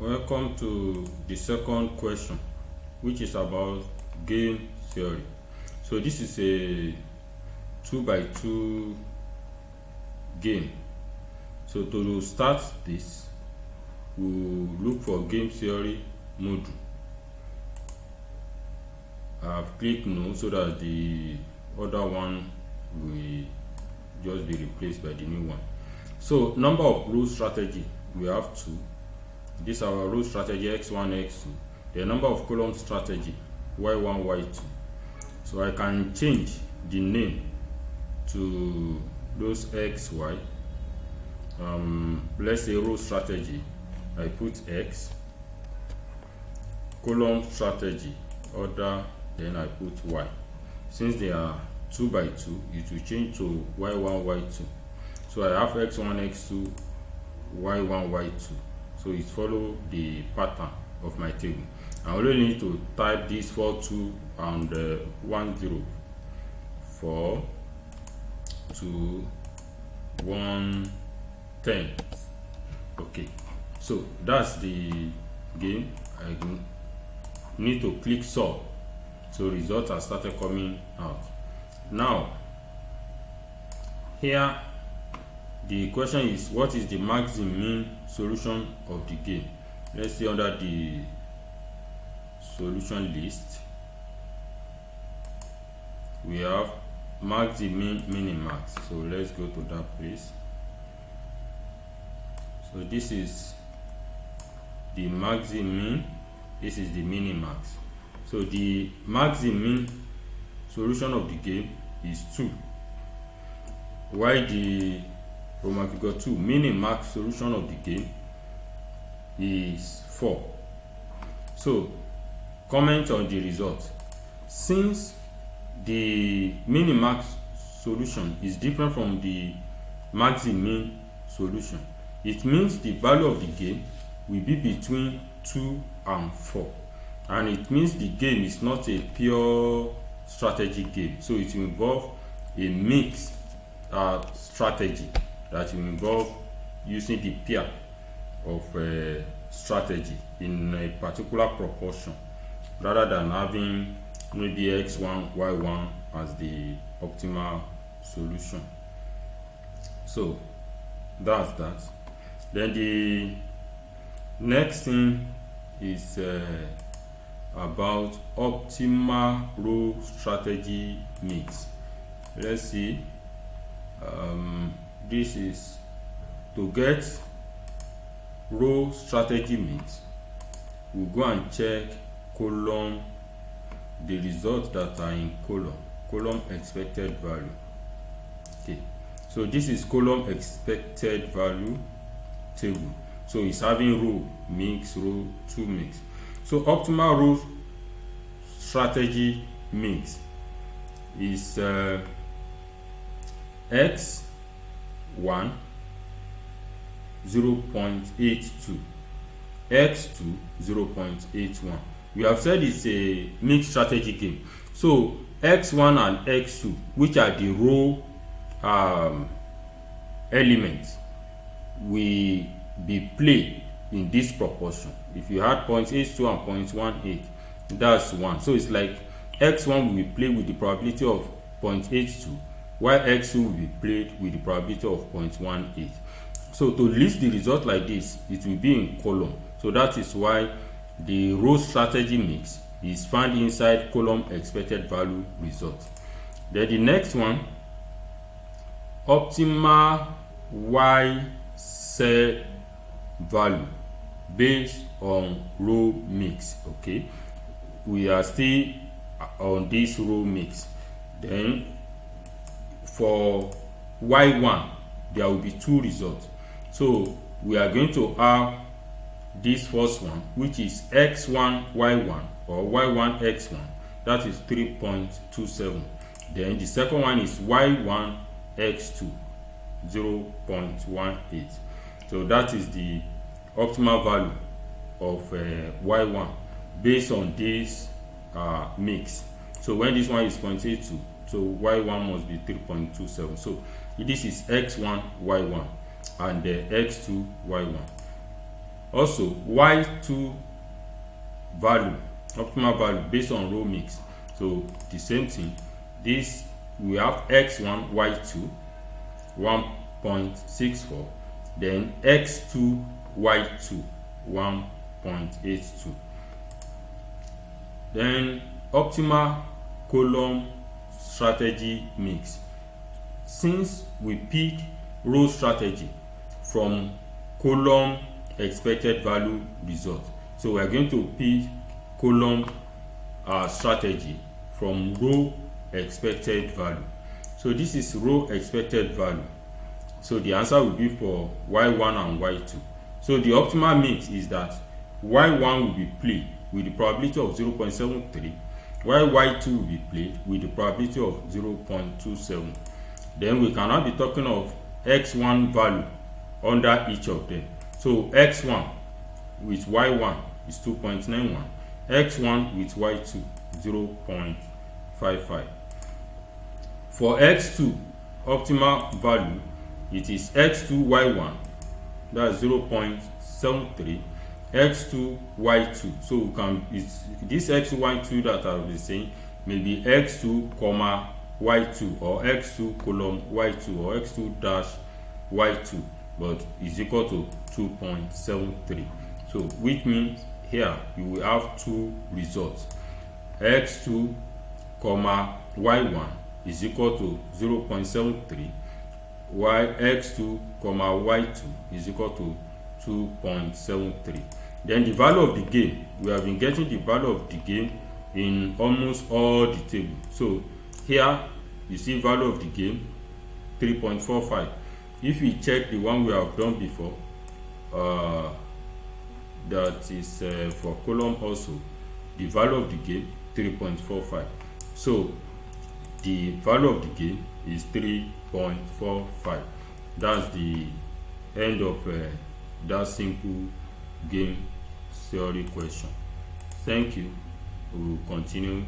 Welcome to the second question, which is about game theory. So this is a 2 by 2 game. So to start this, we'll look for game theory module. I've clicked no so that the other one will just be replaced by the new one. So number of row strategy, we have two. This is our row strategy x1, x2. The number of column strategy y1, y2. So I can change the name to those xy. Let's say row strategy, I put x. Column strategy, order, then I put y. Since they are 2 by 2, it will change to y1, y2. So I have x1, x2, y1, y2. So it follows the pattern of my table. I only need to type this 4, 2 and 1, 0. 4, 2, 1, 10. Okay, so that's the game. I need to click solve. So results have started coming out. Now, here the question is, what is the Maximin solution of the game? Let's see under the solution list. We have Maximin, Minimax. So let's go to that place. So this is the Maximin, this is the Minimax. So the Maximin solution of the game is 2. While the Roman figure 2 Minimax solution of the game is 4. So comment on the result. Since the Minimax solution is different from the Maximin solution, it means the value of the game will be between 2 and 4, and it means the game is not a pure strategy game. So it will involve a mixed strategy that will involve using the pair of strategy in a particular proportion, rather than having maybe x1, y1 as the optimal solution. So that's that. Then the next thing is about optimal row strategy mix. Let's see. This is to get row strategy mix. We'll go and check column, the results that are in column expected value. Okay, so this is column expected value table. So it's having row mix, row 2 mix. So optimal row strategy mix is x1 0.82, x2 0.81. We have said it's a mixed strategy game. So x1 and x2, which are the row elements, will be played in this proportion. If you had 0.82 and 0.18, that's 1. So it's like x1 will be played with the probability of 0.82, while x2 will be played with the probability of 0.18. So to list the result like this, it will be in column. So that is why the row strategy mix is found inside column expected value result. Then the next one, optimal y cell value based on row mix. Okay, we are still on this row mix. Then for y1 there will be 2 results. So we are going to have this first one, which is x1 y1 or y1 x1, that is 3.27. Then the second one is y1 x2, 0.18. So that is the optimal value of y1 based on this mix. So when this one is 0.82, so y1 must be 3.27. So this is x1 y1 and x2 y1. Also, y2 value, optimal value based on row mix. So the same thing, this we have x1 y2 1.64, then x2 y2 1.82. Then optimal column strategy mix. Since we pick row strategy from column expected value result, so we are going to pick column strategy from row expected value. So this is row expected value, so the answer will be for y1 and y2. So the optimal mix is that y1 will be played with the probability of 0.73, while y2 will be played with the probability of 0.27. Then we cannot be talking of x1 value under each of them. So x1 with y1 is 2.91, x1 with y2 0.55. For x2 optimal value, it is x2 y1, that's 0.73, x2 y2. So we can, it's this x2 y2 that I will be saying maybe x2 comma y2 or x2 column y2 or x2 dash y2, but is equal to 2.73. So which means here you will have two results, x2 comma y1 is equal to 0.73, while x2 comma y2 is equal to 2.73. Then the value of the game, we have been getting the value of the game in almost all the table. So here you see value of the game 3.45. If we check the one we have done before, that is for column also, the value of the game 3.45. So the value of the game is 3.45. That's the end of that simple game theory question. Thank you. We will continue.